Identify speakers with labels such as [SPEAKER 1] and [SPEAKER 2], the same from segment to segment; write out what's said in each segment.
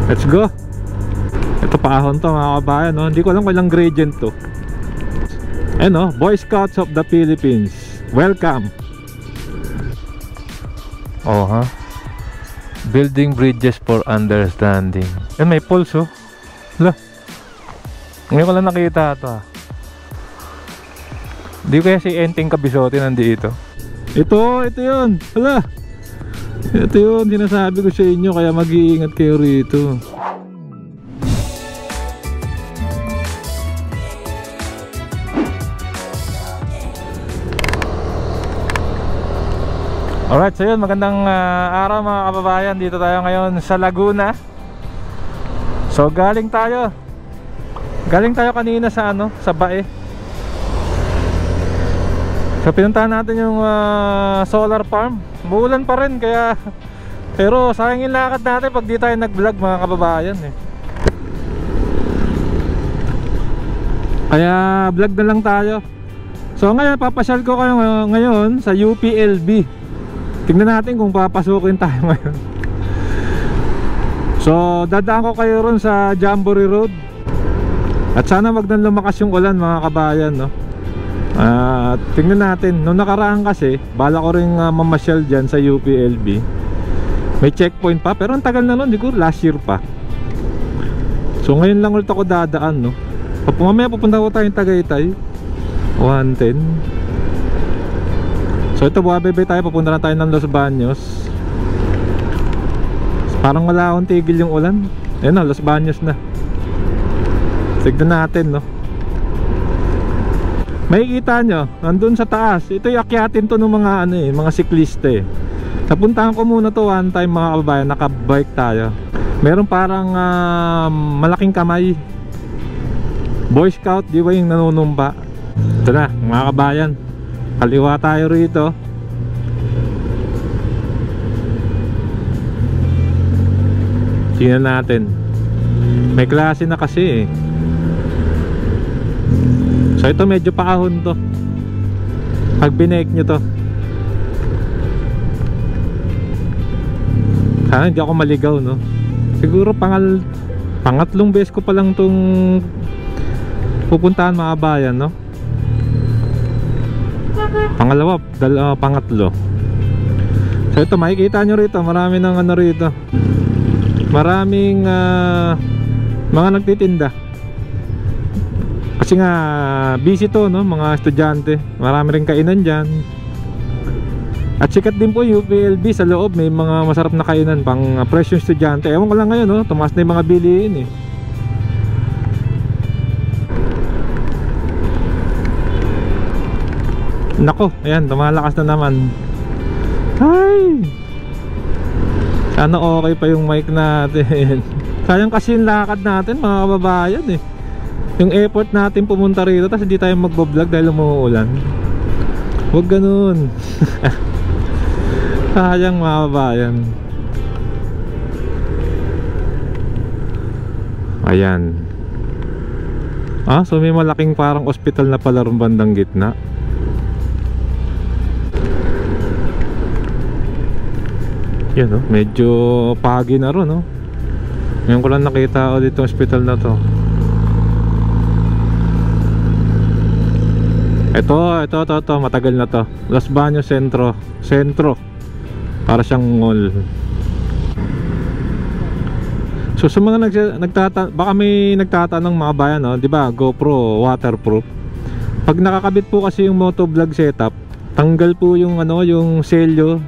[SPEAKER 1] Let's go. Ito paahon to mga kabayan, no? Hindi ko alam kung ilang gradient to. No? Boy Scouts of the Philippines, welcome. Oh ha, building bridges for understanding. May pulso. Hala, ngayon ko lang nakita ito ha. Di kaya si Enteng Kabisote nandito. Ito yun. Hala, ito yun, sinasabi ko sa inyo. Kaya mag-iingat kayo rito. Alright, so yun, magandang araw mga kababayan. Dito tayo ngayon sa Laguna. So galing tayo kanina sa sa Bae. So pinuntahan natin yung solar farm. Muulan pa rin kaya, pero sayang yung lakad natin pag di tayo nag-vlog mga kababayan Kaya vlog na lang tayo. So ngayon papasyal ko kayo ngayon sa UPLB. Tingnan natin kung papasukin tayo ngayon. So dadaan ko kayo ron sa Jamboree Road. At sana wag nang lumakas yung ulan mga kabayan, no? Tingnan natin. Nung nakaraan kasi bala ko rin mamasyal dyan sa UPLB. May checkpoint pa, pero ang tagal na nun, siguro last year pa. So ngayon lang ulit ako dadaan, no? Mamaya pupunta ko tayong Tagaytay 110. So ito, buhabebe tayo, papunta na tayo ng Los Baños. Parang wala akong tigil yung ulan. Ayun na, Los Baños na. Tignan natin, no? Makikita nyo, nandun sa taas. Ito yung akyatin to ng mga mga siklista Napuntahan ko muna to one time mga kababayan. Nakabike tayo. Meron parang malaking kamay. Boy Scout, di ba yung nanunumba? Ito na mga kabayan, kaliwa tayo rito. Tingnan natin. May klase na kasi So ito medyo paahon to. Pag binake nyo to, sana hindi ako maligaw, no? Siguro pangatlong beses ko pa lang tong pupuntahan mga bayan, no? Pangalawa, pangatlo. So ito, makikita nyo rito, marami ng rito. Maraming mga nagtitinda. Kasi nga busy to, no? Mga estudyante. Marami rin kainan dyan. At sikat din po UPLB sa loob. May mga masarap na kainan pang presyong estudyante. Ewan ko lang ngayon, no? Tumaas na yung mga bilihin Nako, ayan, tumalakas na naman. Ay! Sana okay pa yung mic natin. Sayang kasi yung lakad natin mga kababayan Yung effort natin pumunta rito, tapos hindi tayo magbo-vlog dahil umuulan. Huwag ganun. Sayang mga kababayan. Ayan. So may malaking parang ospital na pala ron bandang gitna. Yan, no? Medyo pagi na ron, no? Ngayon ko lang nakita ulit itong hospital na to. Ito, matagal na to. Los Baños Sentro. Para siyang mall. So sa mga baka may nagtatanong mga bayan, no? 'Di ba? GoPro waterproof. Pag nakakabit po kasi yung motovlog setup, tanggal po yung yung selyo,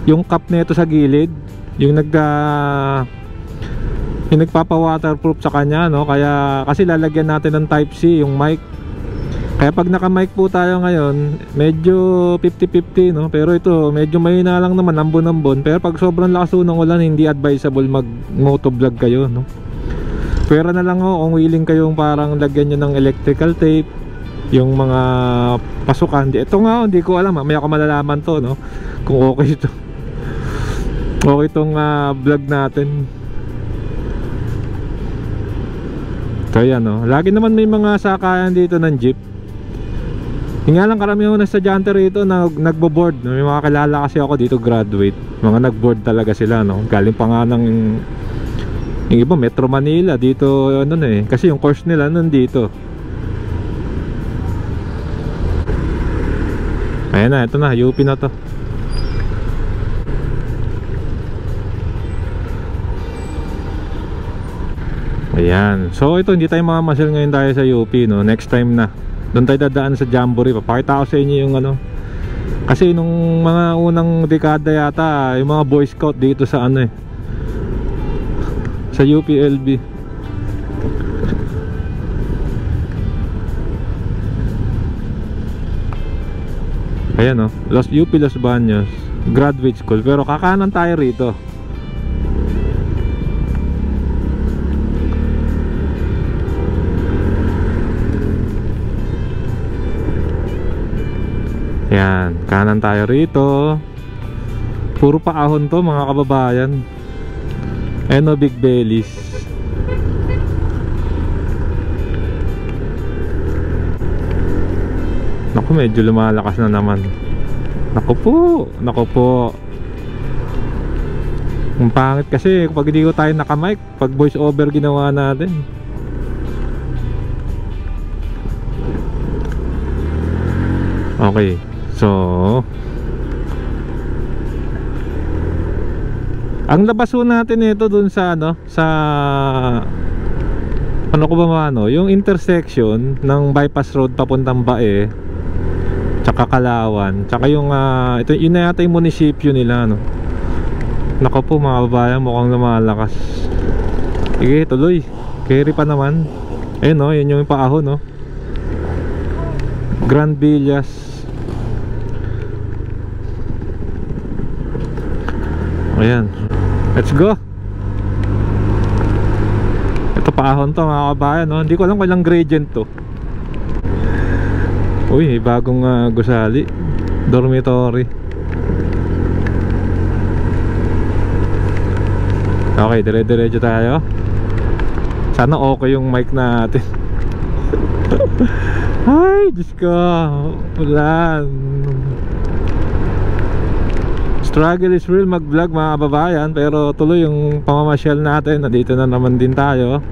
[SPEAKER 1] yung cap nito sa gilid, yung nagpapa-waterproof sa kanya, no? Kaya kasi lalagyan natin ng type C yung mic. Kaya pag naka-mic po tayo ngayon, medyo 50-50, no? Pero ito, medyo mahina lang naman, ambon-ambon. Pero pag sobrang lakas ng ulan, hindi advisable mag-motovlog kayo, no? Pwera na lang kung willing kayong parang lagyan nyo ng electrical tape, yung mga pasukan. Ito nga, hindi ko alam, may ako malalaman to, no? Kung okay ito. Okay itong vlog natin. Kaya no, lagi naman may mga sakayan dito ng jeep. Nga lang karamihan na estudyante rito na nagbo-board, no? May mga kilala kasi ako dito graduate. Mga nag-board talaga sila, no? Galing pa nga ng Yung iba Metro Manila, dito ano na eh, kasi yung course nila nandito. Ayan na, ito na, UP na to. Ayan, so ito hindi tayo mamamasyal ngayon tayo sa UP, no? Next time na doon tayo dadaan sa Jamboree. Papakita ko sa inyo yung ano, kasi nung mga unang dekada yata yung mga Boy Scout dito sa ano eh, sa UPLB. Ayan o, UP Los Baños Graduate School, pero kakanan tayo rito. Yan, kanan tayo rito. Puro paahon to mga kababayan. Eno Big Bellies. Naku, medyo lumalakas na naman. Naku po. Ang pangit kasi pag hindi ko tayo nakamic, pag voice over ginawa natin. Okay, so ang labaso natin ito dun sa ano, sa ano ko ba maano, yung intersection ng bypass road papuntang Bae tsaka Kalawan, tsaka yung ito yun na yata yung munisipyo nila, no. Naku po mga babayan, mukhang lumalakas. Sige, tuloy, carry pa naman. Ayun no, yun yung paahon, no. Grand Villas. Ayan, let's go. Ito paahon to mga kabayan, no? Hindi ko alam kung ilang gradient to. Uy, bagong gusali, dormitory. Okay, dire-diretso tayo. Sana okay yung mic natin. Ay, Diyos ko, ulan. Struggle is real mag-vlog mga kababayan, pero tuloy yung pamamasyal natin. Nandito na naman din tayo.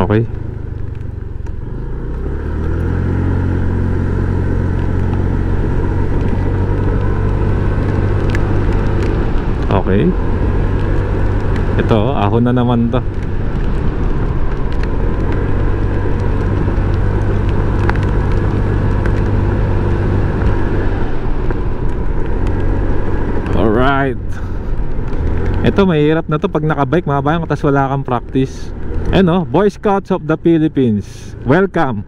[SPEAKER 1] Okay. Okay. Ito, ahon na naman to. Alright. Ito, mahirap na to pag nakabike mga bayan, tapos wala kang practice. Ano, Boy Scouts of the Philippines, welcome.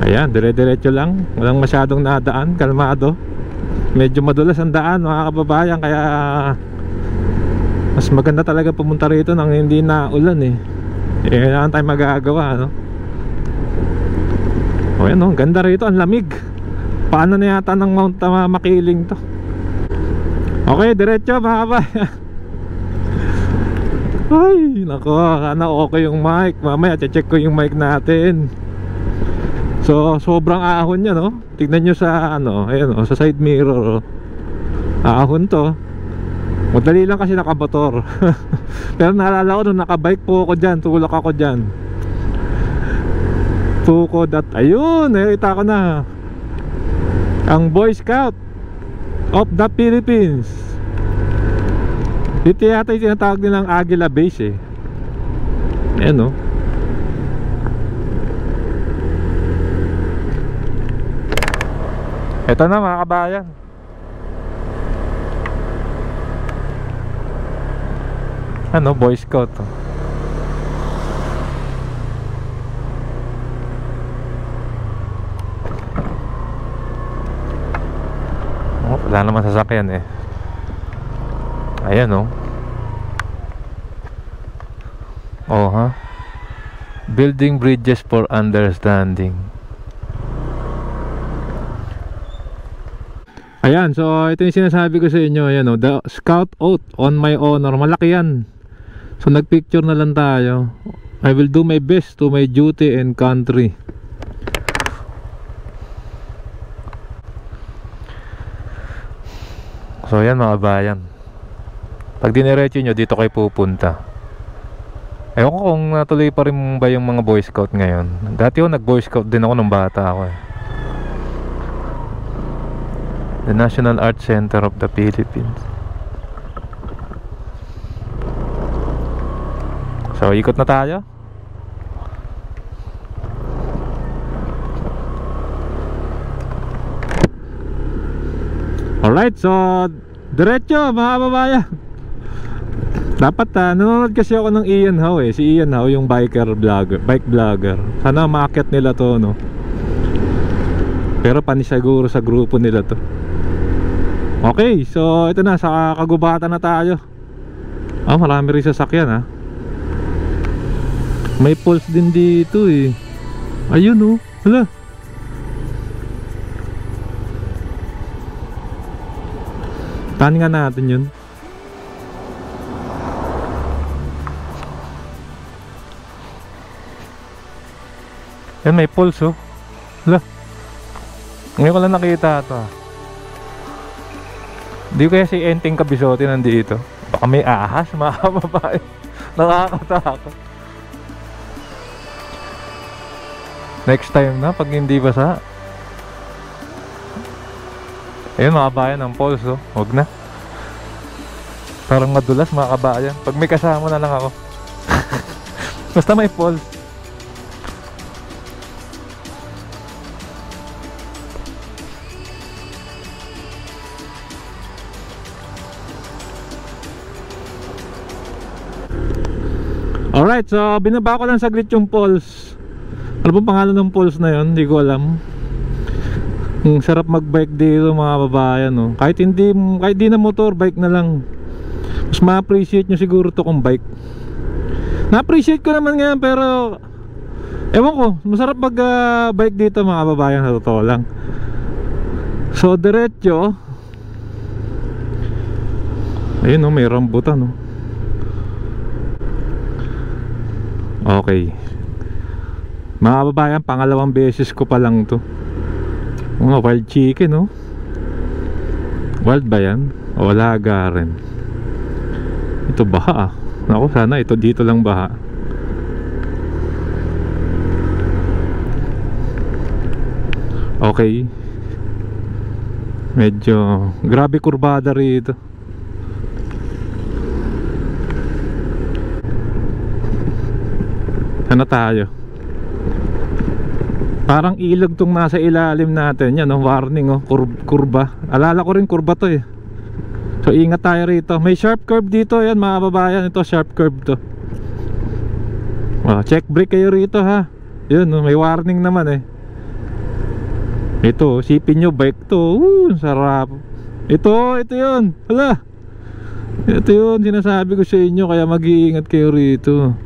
[SPEAKER 1] Ayan, dire-diretso lang, walang masyadong nadaan, kalmado. Medyo madulas ang daan mga kababayan, kaya mas maganda talaga pumunta rito nang hindi na ulan eh. Kailangan tayo magagawa, no? O yan, no? Ganda rito, ang lamig. Paano na yata ng Mount Makiling to? Okay, diretso mga kabayan. Ay, nako, sana okay yung mic. Mamaya check ko yung mic natin. So, sobrang ahon niya, no? Tignan nyo sa ano, ayan, sa side mirror. Ahon to. Madali lang kasi nakamotor. Pero naalala ko nung nakabike po ako dyan, tulak ako dyan. Tukod at ayun, nakita ko na ang Boy Scout of the Philippines. Dito yata yung tinatawag nilang Aguila Base eh. Ayan, no? Ito na mga kabayan. Ano, Boy Scout oh. Oh, wala naman sasakyan eh. Ayan oh. Oh ha. Building bridges for understanding. Ayan, so ito yung sinasabi ko sa inyo. Ayan, oh, the Scout Oath on my honor. Malaki yan. So nagpicture na lang tayo. I will do my best to my duty and country. So yan mga bayan, pag diniretso nyo dito kayo pupunta. Ewan ko kung natuloy pa rin ba yung mga Boy Scout ngayon. Dati ako nag Boy Scout din ako nung bata ako eh. The National Art Center of the Philippines. So ikot na tayo. Alright, so diretso mga kababayan. Dapat nanonood kasi ako ng Ian Howe eh. Si Ian Howe yung bike vlogger. Sana maakyat nila to, no? Pero panisiguro sa grupo nila to. Okay, so ito na, sa kagubatan na tayo. Marami rin sasakyan ha. May pulse din dito eh. Ayun oh, hala. Taningan natin yun. Yan, may pulse oh. Hala. Ngayon ko lang nakita ito. Di ko kaya si Enteng Kabisote nandito. Baka may ahas, mga kababae. Nakakatakot. Next time na pag hindi basa. Ayun mga kabayan, ang pulse oh. Huwag na. Parang madulas mga kabayan. Pag may kasama na lang ako. Basta may pulse. Alright, so binaba ko lang saglit yung pulse. Ano pong pangalan ng pulse na yun? Hindi ko alam. Ang sarap magbike dito mga babayan no? Kahit di na motor, bike na lang. Mas ma-appreciate nyo siguro to kung bike. Na-appreciate ko naman ngayon, pero ewan ko, masarap mag bike dito mga babayan, sa totoo lang. So diretso. Ayun no, may rambutan no. Okay. Mga babayan, pangalawang beses ko pa lang to. Mga wild chicken no. Wild ba yan? O laga rin. Ito baha ah. Naku, sana ito dito lang baha. Okay. Medyo grabe kurbada rito. Ano tayo? Parang ilog tong nasa ilalim natin. Yan oh, warning oh, kurba. Alala ko rin kurba to eh. So ingat tayo rito. May sharp curve dito. Yan mga babayan, ito sharp curve to. Check brake kayo rito ha. Yun oh, may warning naman eh. Ito, sipin nyo bike to. Sarap. Ito yun. Hala. Ito yun, sinasabi ko sa inyo. Kaya mag-iingat kayo rito.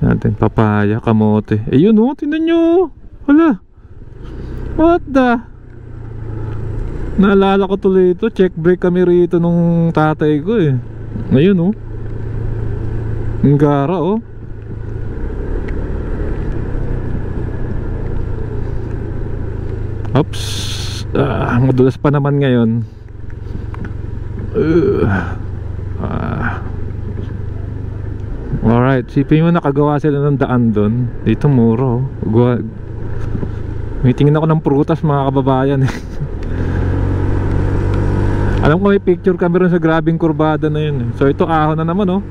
[SPEAKER 1] Natin papaya, kamote. Ayun oh, tingnan nyo. Hala. What the? Naalala ko tuloy ito. Check brake kami rito nung tatay ko eh. Ayun oh. Ang gara oh. Oops. Madulas pa naman ngayon. Alright, sipin mo nakagawa sila ng daan doon. Dito muro. May tingin ako ng prutas mga kababayan. Alam ko may picture kami rin sa grabing kurbada na yun. So ito ahon na naman oh.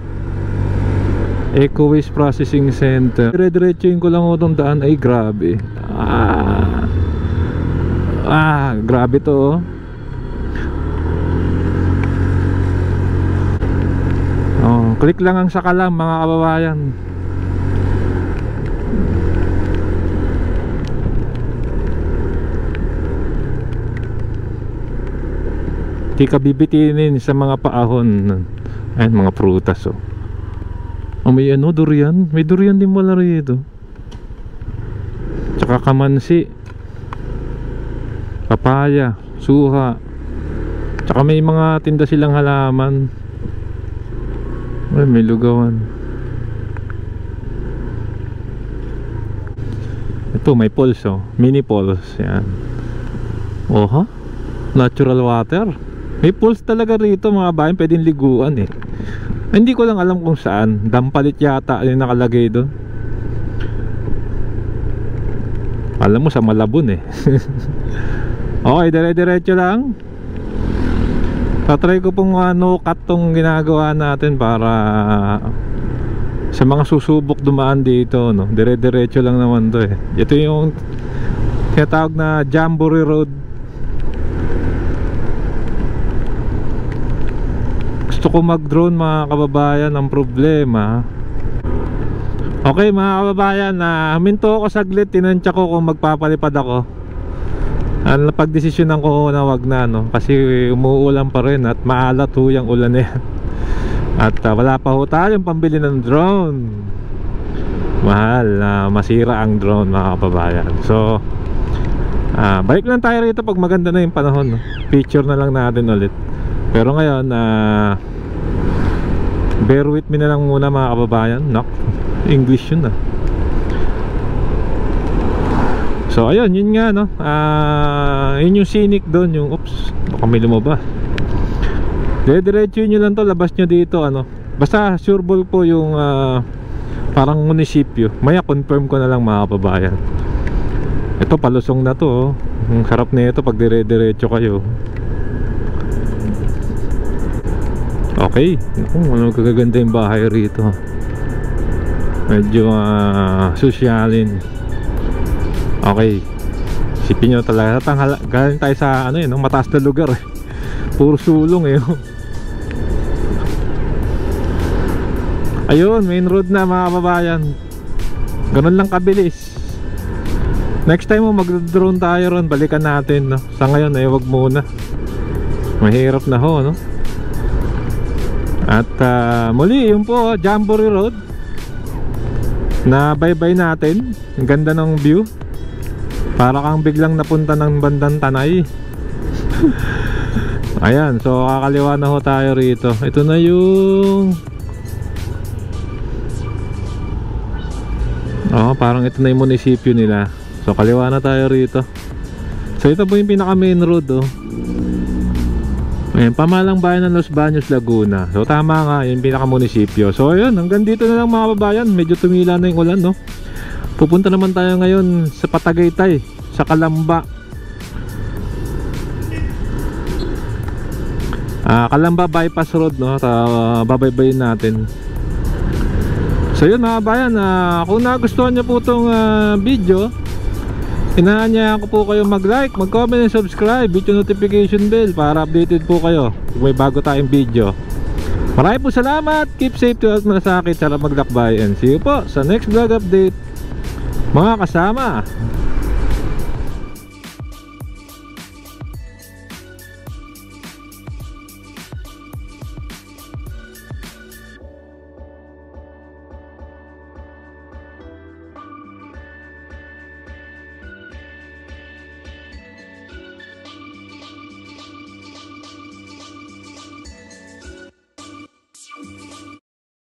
[SPEAKER 1] Eco Waste Processing Center. Dire-diretsuin ko lang itong daan. Ay grabe. Grabe to oh. Click lang ang sakalam mga kababayan. Di ka bibitinin sa mga paahon. Ayan mga prutas oh. May ano, durian. May durian din wala rito. Tsaka kamansi. papaya, suha. Tsaka may mga tinda silang halaman. Ay, may lugawan. Ito may pools, oh. Mini pools. Yan. Oha, natural water. May pools talaga rito mga bayan, pwedeng liguan eh. Hindi ko lang alam kung saan. Dampalit yata yung nakalagay doon. Alam mo sa Malabon eh. Okay, dire-diretso lang. Tatry ko pong no cut tong ginagawa natin para sa mga susubok dumaan dito, no. Dire-diretso lang naman to eh. Ito yung tinatawag na Jamboree Road. Gusto ko mag-drone mga kababayan. Ang problema, okay mga kababayan, huminto ako saglit. Tinansya ko kung magpapalipad ako. Napagdesisyonan ko na wag na, no? Kasi umuulan pa rin at maalat ho yung ulan na yan. At wala pa ho tayong pambili ng drone. Mahal na masira ang drone mga kababayan. So balik lang tayo rito pag maganda na yung panahon, no? Picture na lang natin ulit. Pero ngayon bear with me na lang muna mga kababayan. Nak, English yun ah. So ayun, yun nga, no. Yun yung scenic doon, yung oops, baka may lumabas. Diretso nyo lang to, labas nyo dito, ano. Basta sure ball po yung parang munisipyo. Maya confirm ko na lang mga kababayan. Ito palusong na to, oh. Ang sarap na ito pag dire-diretso kayo. Okay, ano kagaganda yung bahay rito. Medyo sosyalin. Okay, isipin nyo talaga, galing tayo sa ano yun, mataas na lugar eh. Puro sulong eh. Ayun, main road na mga kababayan. Ganun lang kabilis. Next time mo mag-drone tayo ron, balikan natin, no? Sa ngayon ay wag muna. Mahirap na ho, no? At muli, yun po, Jamboree Road na bye-bye natin. Ang ganda ng view. Para kang biglang napunta ng bandang Tanay. Ayan, so kakaliwa na ho tayo rito. Ito na yung parang ito na yung munisipyo nila. So kaliwa na tayo rito. So ito po yung pinaka main road, oh. Ayan, pamalang bayan ng Los Baños, Laguna. So tama nga, yung pinaka munisipyo. So ayun, hanggang dito na lang mga kababayan. Medyo tumila na yung ulan, no. Pupunta naman tayo ngayon sa Patagaytay, sa Calamba. Calamba Bypass Road, no. Babaybayin natin. So yun mga kababayan, kung nagustuhan nyo po itong video, inaanyayahan ko po kayo mag-like, mag-comment and subscribe, hit yung notification bell para updated po kayo kung may bago tayong video. Maraming po salamat. Keep safe to health, malasakit, sarap maglakbay, and see you po sa next vlog update mga kasama.